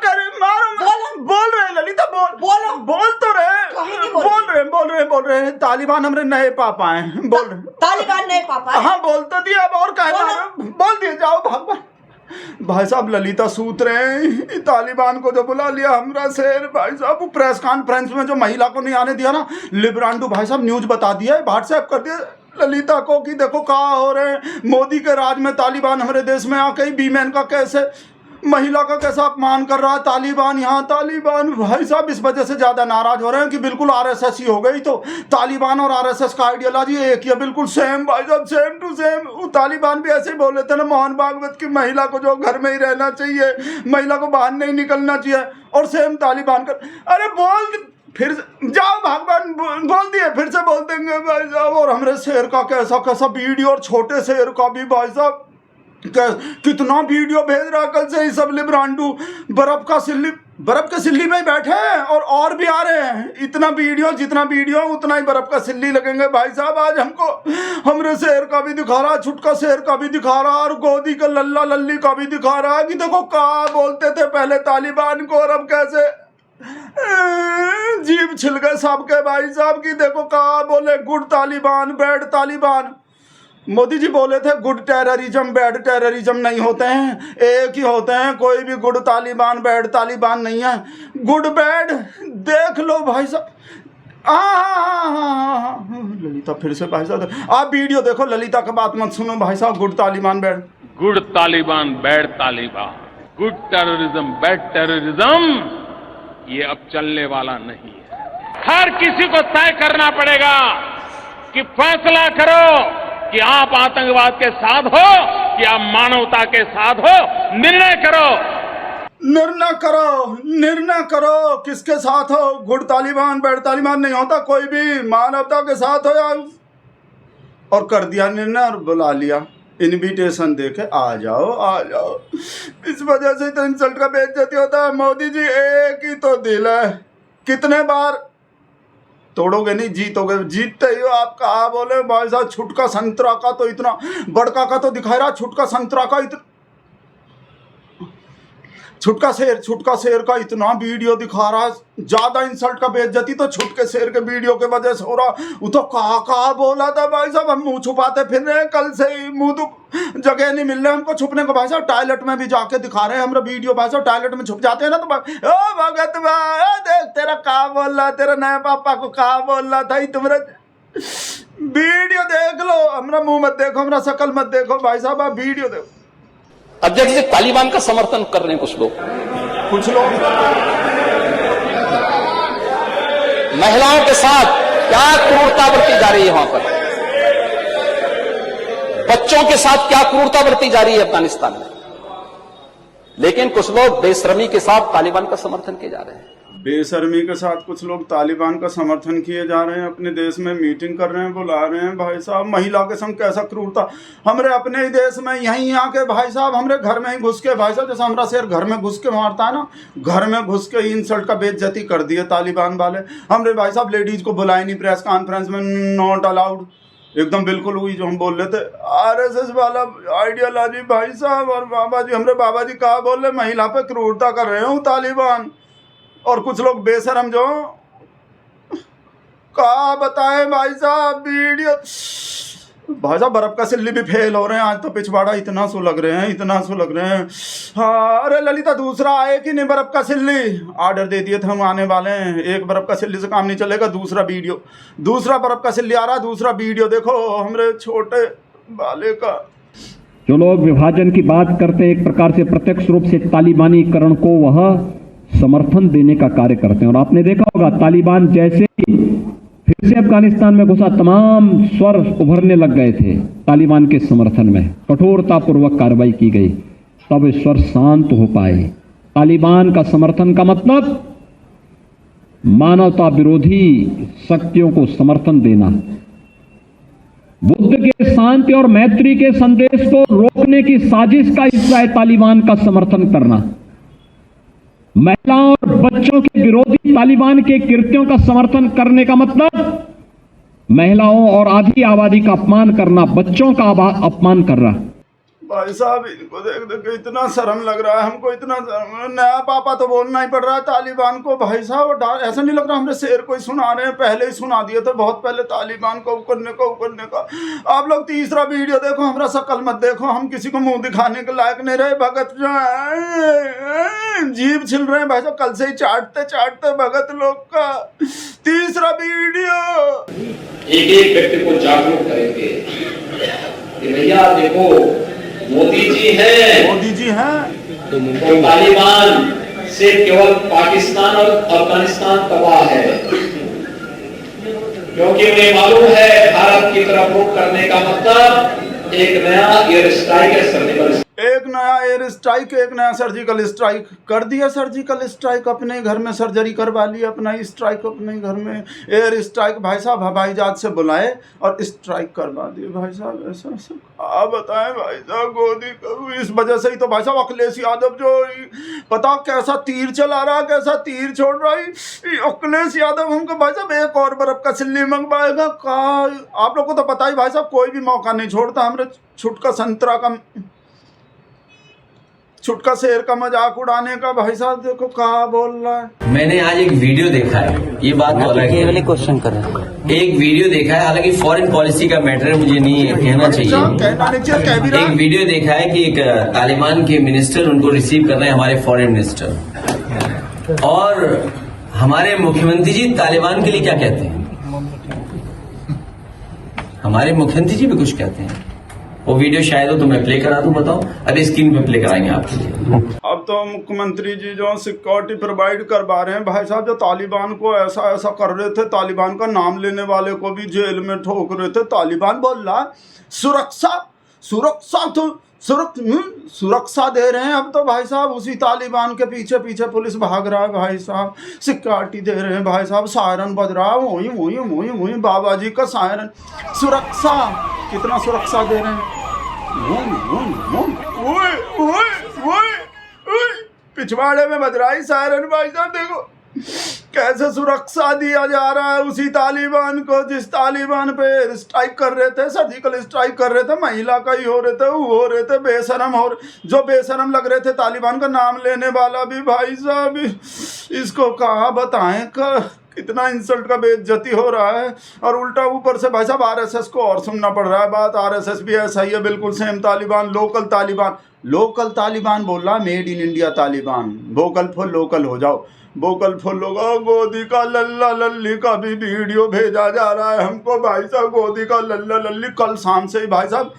कर मारो, बोल रहे ललिता, बोल तो रहे, बोल रहे तालिबान हमारे नए पापा हैं, बोल रहे तालिबान नए पापा। हाँ बोल तो दिया, अब और कहना, बोल दिए, जाओ भाग। भाई साहब ललिता सूत रहे हैं, तालिबान को जो बुला लिया हमरा शेर। भाई साहब वो प्रेस कॉन्फ्रेंस में जो महिला को नहीं आने दिया ना, लिब्रांडो भाई साहब न्यूज बता दिया, व्हाट्सएप कर दिया ललिता को कि देखो कहा हो रहे हैं, मोदी के राज में तालिबान हमारे देश में आके बीमेन का कैसे, महिला का कैसा अपमान कर रहा है तालिबान। यहाँ तालिबान भाई साहब इस वजह से ज्यादा नाराज हो रहे हैं कि बिल्कुल आरएसएस ही हो गई। तो तालिबान और आरएसएस का आइडियोलॉजी एक ही है, बिल्कुल सेम भाई साहब, सेम टू सेम। वो तालिबान भी ऐसे ही बोल रहे थे ना मोहन भागवत की, महिला को जो घर में ही रहना चाहिए, महिला को बाहर नहीं निकलना चाहिए, और सेम तालिबान कर। अरे बोल फिर जाओ भगवान, बोल दिए, फिर से बोल देंगे भाई साहब। और हमारे शेर का कैसा कैसा वीडियो, और छोटे शेर का भी भाई साहब कितना वीडियो भेज रहा कल से ही सब लिब्रांडू। बर्फ के सिल्ली में ही बैठे हैं, और भी आ रहे हैं। इतना वीडियो, जितना वीडियो उतना ही बर्फ का सिल्ली लगेंगे भाई साहब। आज हमको हमरे शेर का भी दिखा रहा, छुटका शेर का भी दिखा रहा, और गोदी का लल्ला लल्ली का भी दिखा रहा कि देखो कहा बोलते थे पहले तालिबान को, और अब कैसे जीभ छिल गए सबके भाई साहब की। देखो कहा बोले गुड तालिबान, बैड तालिबान। मोदी जी बोले थे गुड टेररिज्म, बैड टेररिज्म नहीं होते हैं, एक ही होते हैं। कोई भी गुड तालिबान बैड तालिबान नहीं है। गुड बैड देख लो भाई साहब। ललिता फिर से भाई साहब, आप वीडियो देखो, ललिता की बात मत सुनो भाई साहब। Good Taliban bad, good Taliban bad Taliban, good terrorism bad terrorism, ये अब चलने वाला नहीं है। हर किसी को तय करना पड़ेगा कि फैसला करो कि आप आतंकवाद के साथ हो कि आप मानवता के साथ हो। निर्णय करो किसके साथ हो। गुड तालिबान बैड तालिबान नहीं होता, कोई भी मानवता के साथ हो यार। और कर दिया निर्णय और बुला लिया, इनविटेशन देके आ जाओ। इस वजह से तो इंसल्ट का बेइज्जती होता है। मोदी जी एक ही तो दिल है, कितने बार तोड़ोगे नहीं, जीतोगे। जीतते ही हो आप। कहा बोले भाई साहब छुटका संतरा का तो इतना, बड़का का तो दिखाई रहा, छुटका संतरा का इतना, छुटका शेर का इतना वीडियो दिखा रहा। ज्यादा इंसल्ट का बेइज्जती तो छुटके शेर के वीडियो के वजह से हो रहा। वो तो कहा बोला था भाई साहब, हम मुंह छुपाते फिर रहे हैं कल से ही। मुंह तो जगह नहीं मिल रहा हमको छुपने को भाई साहब। टॉयलेट में भी जाके दिखा रहे हैं हमारा वीडियो भाई साहब। टॉयलेट में छुप जाते हैं ना, तो ओ भगत भाई देख तेरा कहा बोल रहा, तेरा नया पापा को कहा बोल रहा था। तुम्हारा वीडियो देख लो, हमारा मुंह मत देखो, हमारा शक्ल मत देखो भाई साहब, आप वीडियो देखो। अध्यक्ष जी तालिबान का समर्थन कर रहे हैं कुछ लोग, महिलाओं के साथ क्या क्रूरता बरती जा रही है वहां पर, बच्चों के साथ क्या क्रूरता बरती जा रही है अफगानिस्तान में। लेकिन कुछ लोग बेशर्मी के साथ तालिबान का समर्थन किए जा रहे हैं। बेशर्मी के साथ कुछ लोग तालिबान का समर्थन किए जा रहे हैं, अपने देश में मीटिंग कर रहे हैं, बुला रहे हैं भाई साहब। महिला के संग कैसा क्रूरता हमरे अपने ही देश में, यहीं आके भाई साहब हमरे घर में ही घुस के भाई साहब, जैसे हमारा शेर घर में घुस के मारता है ना, घर में घुस के इंसल्ट का बेइज्जती कर दिए तालिबान वाले। हमरे भाई साहब लेडीज को बुलाए नहीं प्रेस कॉन्फ्रेंस में, नॉट अलाउड, एकदम बिल्कुल हुई जो हम बोल रहे थे आरएसएस वाला आइडियोलॉजी भाई साहब। और बाबा जी, हमरे बाबा जी कहा बोल रहे, महिला पे क्रूरता कर रहे हो तालिबान। और कुछ लोग बेशरम जो कहा बताए भाई साहब। वीडियो भाई साहब बर्फ का सिल्ली भी फेल हो रहे हैं आज तो। पिछवाड़ा इतना सो लग रहे हैं। हाँ अरे ललिता दूसरा आए कि नहीं बर्फ का सिल्ली, ऑर्डर दे दिए थे हम, आने वाले हैं। एक बर्फ का सिल्ली से काम नहीं चलेगा, दूसरा बर्फ का सिल्ली आ रहा, दूसरा वीडियो देखो हमरे छोटे वाले का। जो लोग विभाजन की बात करते हैं, एक प्रकार से प्रत्यक्ष रूप से तालिबानीकरण को वह समर्थन देने का कार्य करते हैं। और आपने देखा होगा तालिबान जैसे ही फिर से अफगानिस्तान में घुसा, तमाम स्वर उभरने लग गए थे तालिबान के समर्थन में, कठोरतापूर्वक कार्रवाई की गई, तब स्वर शांत हो पाए। तालिबान का समर्थन का मतलब मानवता विरोधी शक्तियों को समर्थन देना, बुद्ध के शांति और मैत्री के संदेश को रोकने की साजिश का हिस्सा है तालिबान का समर्थन करना। महिलाओं और बच्चों के विरोधी तालिबान के कृत्यों का समर्थन करने का मतलब महिलाओं और आधी आबादी का अपमान करना, बच्चों का अपमान कर रहा। भाई साहब इनको देख देख के इतना शर्म लग रहा है हमको, इतना नया पापा तो बोलना ही पड़ रहा है तालिबान को। भाई साहब ऐसा नहीं लग रहा हमने शेर को ही सुना रहे हैं, पहले ही सुना दिए थे बहुत पहले तालिबान को उकरने का। आप लोग तीसरा वीडियो देखो, हमारा शक्ल मत देखो, हम किसी को मुंह दिखाने के लायक नहीं रहे। भगत जीभ छिल रहे हैं भाई साहब, कल से ही चाटते भगत लोग का। तीसरा वीडियो एक व्यक्ति को जागरूक करेंगे कि भैया देखो मोदी जी हैं तो तालिबान से केवल पाकिस्तान और अफगानिस्तान तबाह है, क्योंकि उन्हें मालूम है भारत की तरफ रुख करने का मतलब एक नया एयर स्ट्राइक है, एक नया सर्जिकल स्ट्राइक कर दिया। सर्जिकल स्ट्राइक अपने घर में सर्जरी करवा ली, अपना स्ट्राइक अपने घर में एयर स्ट्राइक भाई साहब हवाई जहाज से बुलाए और स्ट्राइक करवा दिए। भाई साहब ऐसा आप बताएं भाई साहब, गोदी इस वजह से ही तो भाई साहब अखिलेश यादव जो पता कैसा तीर चला रहा, कैसा तीर छोड़ रहा है अखिलेश यादव। हमको भाई साहब एक और बर्फ का सिल्ली मंगवाएगा का। आप लोग को तो पता ही भाई साहब कोई भी मौका नहीं छोड़ता। हमरे छुटका शेर का मजाक उड़ाने का। भाई साहब देखो कहा बोल रहा है। मैंने आज एक वीडियो देखा है, ये बात तो अलग है, क्वेश्चन कर रहा है। एक वीडियो देखा है, हालांकि फॉरेन पॉलिसी का मैटर है, मुझे नहीं कहना चाहिए। एक वीडियो देखा है कि एक तालिबान के मिनिस्टर उनको रिसीव कर रहे हैं, हमारे फॉरेन मिनिस्टर, और हमारे मुख्यमंत्री जी तालिबान के लिए क्या कहते हैं, हमारे मुख्यमंत्री जी भी कुछ कहते हैं। वो वीडियो शायद हो तो मैं प्ले करा दूं, बताओ अभी स्क्रीन पे प्ले कराएंगे आपके लिए। अब तो मुख्यमंत्री जी जो सिक्योरिटी प्रोवाइड करवा रहे हैं भाई साहब, जो तालिबान को ऐसा कर रहे थे, तालिबान का नाम लेने वाले को भी जेल में ठोक रहे थे। तालिबान बोल रहा सुरक्षा दे रहे हैं। अब तो भाई साहब उसी तालिबान के पीछे पुलिस भाग रहा है भाई साहब, सिक्योरिटी दे रहे हैं भाई साहब, सायरन बज रहा है, वही बाबा जी का सायरन। सुरक्षा कितना सुरक्षा दे रहे हैं, पिछवाड़े में बज रहा है सायरन। भाई साहब देखो कैसे सुरक्षा दिया जा रहा है उसी तालिबान को जिस तालिबान पे स्ट्राइक कर रहे थे, सर्जिकल स्ट्राइक कर रहे थे, महिला का ही हो रहे थे, बेशरम जो बेशरम लग रहे थे तालिबान का नाम लेने वाला भी। भाई साहब इसको कहा बताएं कितना इंसल्ट का बेइज्जती हो रहा है। और उल्टा ऊपर से भाई साहब आरएसएस को और सुनना पड़ रहा है बात। आरएसएस भी ऐसा ही है, बिल्कुल सेम तालिबान, लोकल तालिबान बोल रहा, made in India Taliban. Vocal for local हो जाओ, वोकल फॉर लोकल। गोदी का लल्ला लल्ली का भी वीडियो भेजा जा रहा है हमको भाई साहब, गोदी का लल्ला लल्ली। कल शाम से ही भाई साहब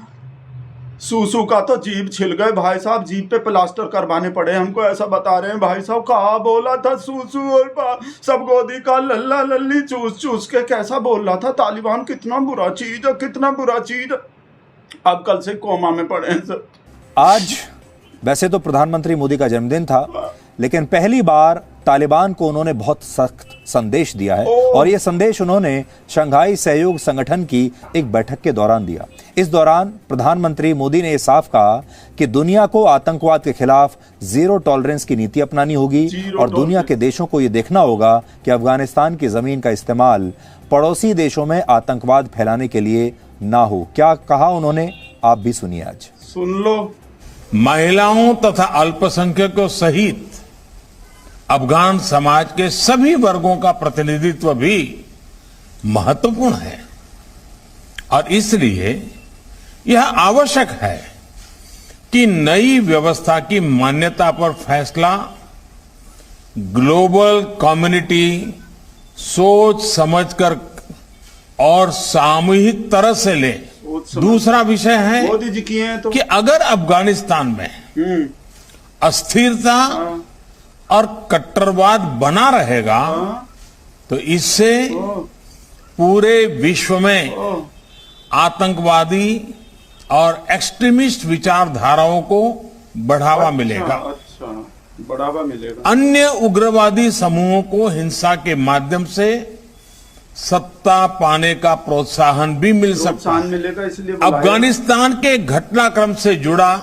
सूसू का तो जीभ छिल गए भाई साहब, जीभ पे प्लास्टर करवाने पड़े हमको, ऐसा बता रहे हैं भाई साहब। कहा बोला था सूसू और सब गोदी का लल्ला लल्ली चूस के कैसा बोल रहा था तालिबान। कितना बुरा चीज है। अब कल से कोमा में पड़े हैं सर। आज वैसे तो प्रधानमंत्री मोदी का जन्मदिन था, लेकिन पहली बार तालिबान को उन्होंने बहुत सख्त संदेश दिया है, और ये संदेश उन्होंने शंघाई सहयोग संगठन की एक बैठक के दौरान दिया। इस दौरान प्रधानमंत्री मोदी ने यह साफ कहा कि दुनिया को आतंकवाद के खिलाफ जीरो टॉलरेंस की नीति अपनानी होगी, और दुनिया के देशों को यह देखना होगा कि अफगानिस्तान की जमीन का इस्तेमाल पड़ोसी देशों में आतंकवाद फैलाने के लिए ना हो। क्या कहा उन्होंने, आप भी सुनिए आज। सुन लो। महिलाओं तथा अल्पसंख्यकों सहित अफगान समाज के सभी वर्गों का प्रतिनिधित्व भी महत्वपूर्ण है, और इसलिए यह आवश्यक है कि नई व्यवस्था की मान्यता पर फैसला ग्लोबल कम्युनिटी सोच समझकर और सामूहिक तरह से ले। दूसरा विषय है मोदी जी किए हैं तो कि अगर अफगानिस्तान में अस्थिरता और कट्टरवाद बना रहेगा तो इससे पूरे विश्व में आतंकवादी और एक्सट्रीमिस्ट विचारधाराओं को बढ़ावा मिलेगा। बढ़ावा मिलेगा। अन्य उग्रवादी समूहों को हिंसा के माध्यम से सत्ता पाने का प्रोत्साहन भी मिल सकता है। मिलेगा, इसलिए अफगानिस्तान के घटनाक्रम से जुड़ा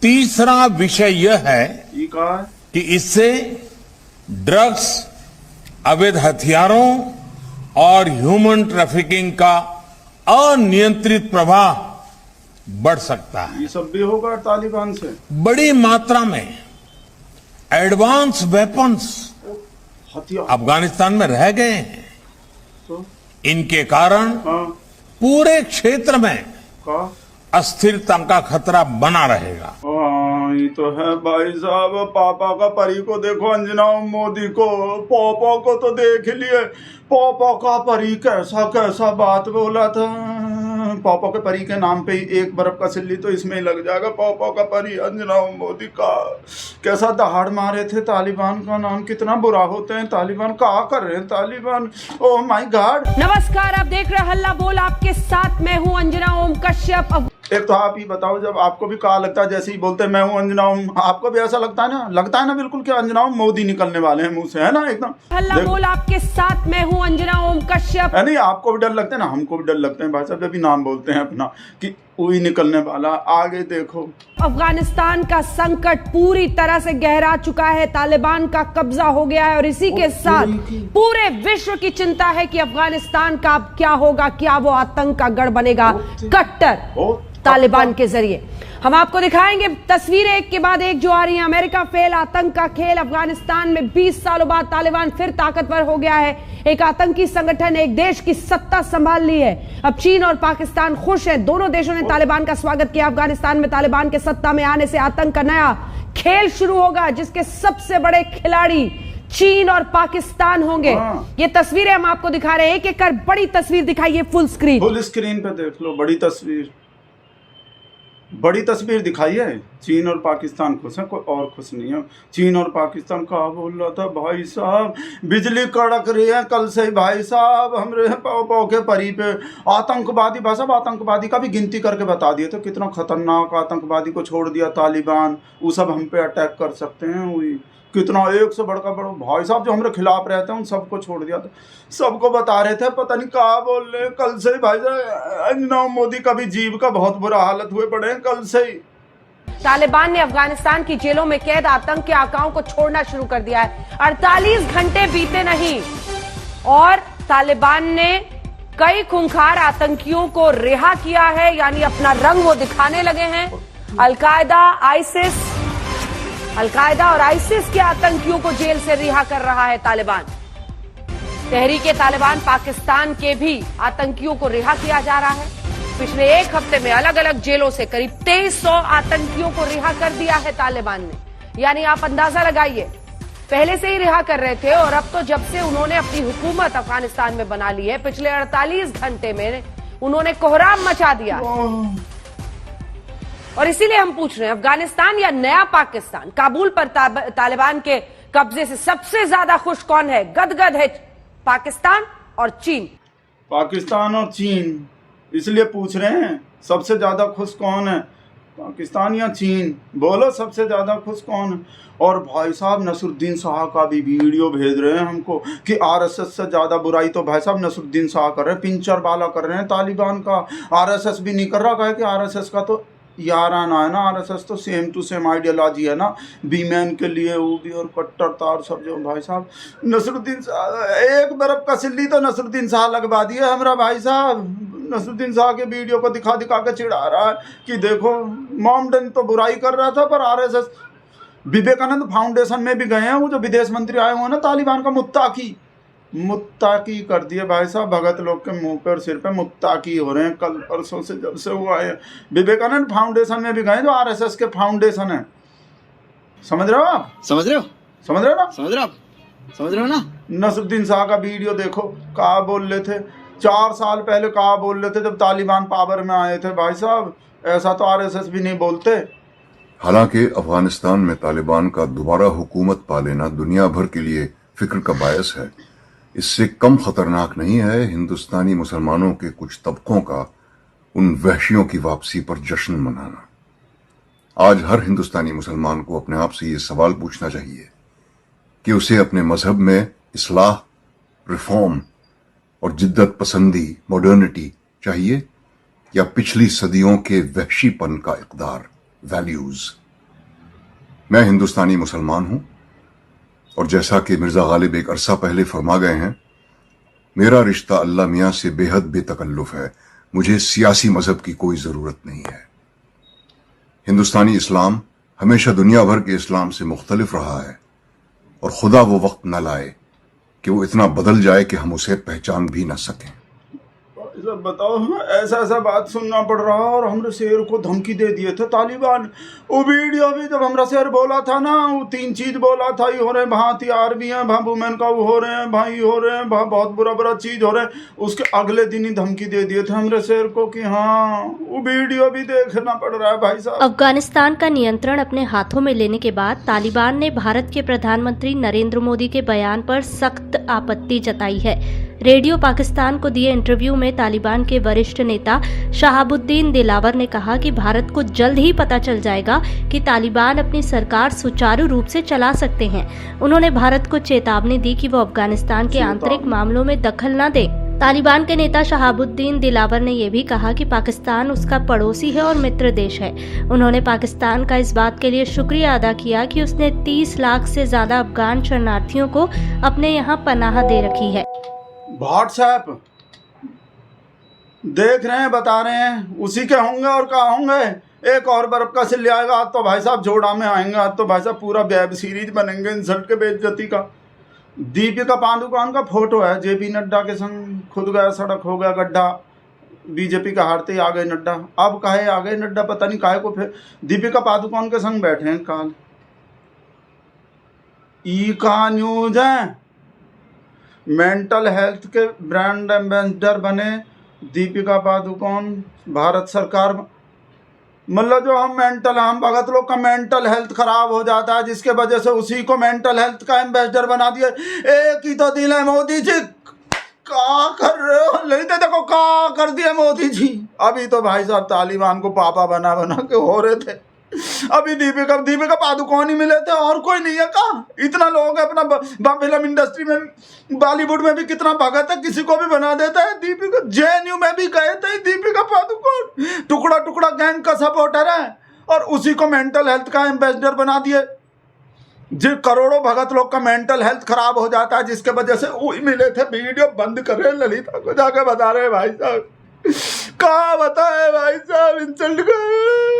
तीसरा विषय यह है कि इससे ड्रग्स, अवैध हथियारों और ह्यूमन ट्रैफिकिंग का अनियंत्रित प्रवाह बढ़ सकता है। ये सब भी होगा तालिबान से। बड़ी मात्रा में एडवांस वेपन्स हथियार अफगानिस्तान में रह गए हैं। तो इनके कारण हाँ पूरे क्षेत्र में का अस्थिरता का खतरा बना रहेगा। हाँ ये तो है भाई साहब। पापा का परी को देखो, अंजना मोदी को, पोपो को तो देख लिए। पोपो का परी कैसा कैसा बात बोला था। पोपो के परी के नाम पे ही एक बर्फ का सिल्ली तो इसमें ही लग जाएगा। पोपो का परी अंजना मोदी का कैसा दहाड़ मारे थे। तालिबान का नाम कितना बुरा होते हैं। तालिबान क्या कर रहे हैं तालिबान। Oh my God. नमस्कार, आप देख रहे हैं हल्ला बोल, आपके साथ मैं हूं अंजना ओम कश्यप। एक तो आप ही बताओ, जब आपको भी कहा लगता है जैसे ही बोलते हैं मैं हूँ अंजना ओम, आपको भी ऐसा लगता है ना बिल्कुल कि अंजना ओम मोदी निकलने वाले हैं मुंह से, है ना एकदम। हल्ला बोल, आपके साथ मैं हूँ अंजना ओम कश्यप। है नहीं, आपको भी डर लगता है ना, हमको भी डर लगते हैं भाई साहब जब भी नाम बोलते हैं अपना कि वही निकलने वाला। आगे देखो, अफगानिस्तान का संकट पूरी तरह से गहरा चुका है, तालिबान का कब्जा हो गया है और इसी के साथ पूरे विश्व की चिंता है कि अफगानिस्तान का अब क्या होगा, क्या वो आतंक का गढ़ बनेगा कट्टर तालिबान के जरिए। हम आपको दिखाएंगे तस्वीरें एक के बाद एक जो आ रही हैं। अमेरिका फेल, आतंक का खेल। अफगानिस्तान में 20 सालों बाद तालिबान फिर ताकतवर हो गया है। एक आतंकी संगठन एक देश की सत्ता संभाल ली है। अब चीन और पाकिस्तान खुश हैं। दोनों देशों ने तालिबान का स्वागत किया। अफगानिस्तान में तालिबान के सत्ता में आने से आतंक का नया खेल शुरू होगा, जिसके सबसे बड़े खिलाड़ी चीन और पाकिस्तान होंगे। ये तस्वीरें हम आपको दिखा रहे हैं, एक एक कर बड़ी तस्वीर दिखाइए फुल स्क्रीन पे देख लो। बड़ी तस्वीर दिखाई है। चीन और पाकिस्तान खुश है, कोई और खुश नहीं है। चीन और पाकिस्तान कहा बोल रहा था भाई साहब, बिजली कड़क रही है कल से ही भाई साहब। हमरे पाव के परी पे आतंकवादी, भाई साहब आतंकवादी का भी गिनती करके बता दिए तो कितना खतरनाक आतंकवादी को छोड़ दिया तालिबान। वो सब हम पे अटैक कर सकते हैं। वही कितना एक से बढ़कर बड़ा भाई साहब जो हमारे खिलाफ रहते हैं उन सबको छोड़ दिया था। सबको बता रहे थे, पता नहीं कहा बोल रहे कल से ही भाई साहब। अंजना मोदी का भी जीव का बहुत बुरा हालत हुए पड़े हैं कल से ही। तालिबान ने अफगानिस्तान की जेलों में कैद आतंक के आकाओं को छोड़ना शुरू कर दिया है। 48 घंटे बीते नहीं और तालिबान ने कई खूंखार आतंकियों को रिहा किया है, यानी अपना रंग वो दिखाने लगे हैं। अलकायदा और आईसिस के आतंकियों को जेल से रिहा कर रहा है तालिबान। तहरीके तालिबान पाकिस्तान के भी आतंकियों को रिहा किया जा रहा है। पिछले एक हफ्ते में अलग अलग जेलों से करीब 2300 आतंकियों को रिहा कर दिया है तालिबान ने। यानी आप अंदाजा लगाइए, पहले से ही रिहा कर रहे थे और अब तो जब से उन्होंने अपनी हुकूमत अफगानिस्तान में बना ली है, पिछले 48 घंटे में उन्होंने कोहराम मचा दिया। और इसीलिए हम पूछ रहे हैं, अफगानिस्तान या नया पाकिस्तान? काबुल पर तालिबान के कब्जे से सबसे ज्यादा खुश कौन है? गदगद है पाकिस्तान और चीन। पाकिस्तान और चीन, इसलिए पूछ रहे हैं सबसे ज्यादा खुश कौन है, पाकिस्तान या चीन? बोलो सबसे ज्यादा खुश कौन है? और भाई साहब नसरुद्दीन शाह का भी वीडियो भेज रहे हैं हमको कि आरएसएस से ज्यादा बुराई तो भाई साहब नसरुद्दीन शाह कर रहे हैं, पिंचर वाला कर रहे हैं तालिबान का। आरएसएस भी नहीं कर रहा है कि आरएसएस का तो याराना है ना, आरएसएस तो सेम टू सेम आइडियोलॉजी है ना, बीमैन के लिए वो भी और कट्टरतार सब जो भाई साहब। नसरुद्दीन शाह एक बर्फ का सिल्ली तो नसरुद्दीन शाह लगवा दिया हमारा भाई साहब। नसरुद्दीन शाह के वीडियो को दिखा के चिढ़ा रहा है कि देखो मोमडन तो बुराई कर रहा था पर आरएसएस। विवेकानंद फाउंडेशन में भी गए हैं वो जो विदेश मंत्री आए हुए हैं ना तालिबान का, मुत्ताकी कर दिए भाई साहब। भगत लोग के मुंह पे और सिर पे मुत्ताकी हो रहे हैं कल परसों से जब से वो आए। विवेकानंद फाउंडेशन में भी गए जो आरएसएस के फाउंडेशन है। समझ रहे हो आप? समझ रहे हो ना? नसरुद्दीन शाह का वीडियो देखो, कहा बोल रहे थे 4 साल पहले, कहा बोल रहे थे जब तालिबान पावर में आए थे भाई साहब। ऐसा तो आरएसएस भी नहीं बोलते। हालांकि अफगानिस्तान में तालिबान का दोबारा हुकूमत पा लेना दुनिया भर के लिए फिक्र का बायस है, इससे कम खतरनाक नहीं है हिंदुस्तानी मुसलमानों के कुछ तबकों का उन वहशियों की वापसी पर जश्न मनाना। आज हर हिंदुस्तानी मुसलमान को अपने आप से ये सवाल पूछना चाहिए कि उसे अपने मजहब में इस्लाह, रिफॉर्म और जिद्दत पसंदी, मॉडर्निटी चाहिए या पिछली सदियों के वहशीपन का इक़दार, वैल्यूज। मैं हिंदुस्तानी मुसलमान हूं और जैसा कि मिर्जा गालिब एक अरसा पहले फरमा गए हैं, मेरा रिश्ता अल्लाह मियां से बेहद बेतकल्लुफ है। मुझे सियासी मजहब की कोई जरूरत नहीं है। हिंदुस्तानी इस्लाम हमेशा दुनिया भर के इस्लाम से मुख्तलिफ रहा है और खुदा वो वक्त न लाए कि वो इतना बदल जाए कि हम उसे पहचान भी न सकें। सब बताओ, ऐसा ऐसा बात सुनना पड़ रहा और हमरे शेर को धमकी दे दिए थे तालिबान। वो वीडियो भी जब हमरा शेर बोला था ना, वो 3 चीज बोला था, ये हो रहे हैं, वहाँ हथियार भी हैं, वहाँ वुमेन का वो हो रहे हैं, भाई हो रहे हैं, वहाँ बहुत बुरा बुरा चीज हो रहे हैं। उसके अगले दिन ही धमकी दे दिए थे हमरे शेर को कि हाँ, वो वीडियो भी देखना पड़ रहा है भाई साहब। अफगानिस्तान का नियंत्रण अपने हाथों में लेने के बाद तालिबान ने भारत के प्रधानमंत्री नरेंद्र मोदी के बयान पर सख्त आपत्ति जताई है। रेडियो पाकिस्तान को दिए इंटरव्यू में तालिबान के वरिष्ठ नेता शहाबुद्दीन दिलावर ने कहा कि भारत को जल्द ही पता चल जाएगा कि तालिबान अपनी सरकार सुचारू रूप से चला सकते हैं। उन्होंने भारत को चेतावनी दी कि वो अफगानिस्तान के आंतरिक मामलों में दखल न दे। तालिबान के नेता शहाबुद्दीन दिलावर ने यह भी कहा कि पाकिस्तान उसका पड़ोसी है और मित्र देश है। उन्होंने पाकिस्तान का इस बात के लिए शुक्रिया अदा किया कि उसने 30 लाख से ज्यादा अफगान शरणार्थियों को अपने यहाँ पनाह दे रखी है। व्हाट्सएप देख रहे हैं, बता रहे हैं, उसी के होंगे और कहाँ होंगे। एक और बर्फ का सिल आएगा, आज तो भाई साहब जोड़ा में आएंगे, आज तो भाई साहब पूरा वेब सीरीज बनेंगे इंसल्ट के बेइज्जती का। दीपिका पादुकोण का फोटो है जेपी नड्डा के संग, खुद गया सड़क हो गया गड्ढा, बीजेपी का हारते ही आ गए नड्डा। अब काहे आ गए नड्डा, पता नहीं काहे को फिर दीपिका पादुकोण के संग बैठे हैं काल। ई का न्यूज है, मेंटल हेल्थ के ब्रांड एम्बेसडर बने दीपिका पादुकोण, भारत सरकार। मतलब जो हम भगत लोग का मेंटल हेल्थ खराब हो जाता है, जिसके वजह से उसी को मेंटल हेल्थ का एम्बेसडर बना दिया। एक ही तो दिल है मोदी जी, क्या कर रहे हो? नहीं तो देखो क्या कर दिया मोदी जी। अभी तो भाई साहब तालिबान को पापा बना बना के हो रहे थे, अभी दीपिका पादुकोण ही मिले थे, और कोई नहीं है का? इतना लोग अपना फिल्म इंडस्ट्री में, बॉलीवुड में भी कितना भगत है, किसी को भी बना देता है। दीपिका JNU में भी गए थे दीपिका पादुकोण, टुकड़ा टुकड़ा गैंग का सपोर्टर है, और उसी को मेंटल हेल्थ का एम्बेसडर बना दिए। जो करोड़ों भगत लोग का मेंटल हेल्थ खराब हो जाता है, जिसके वजह से वही मिले थे। वीडियो बंद कर रहे ललिता को जाके बता रहे भाई साहब, क्या बताए भाई साहब, इंसल्ट कर।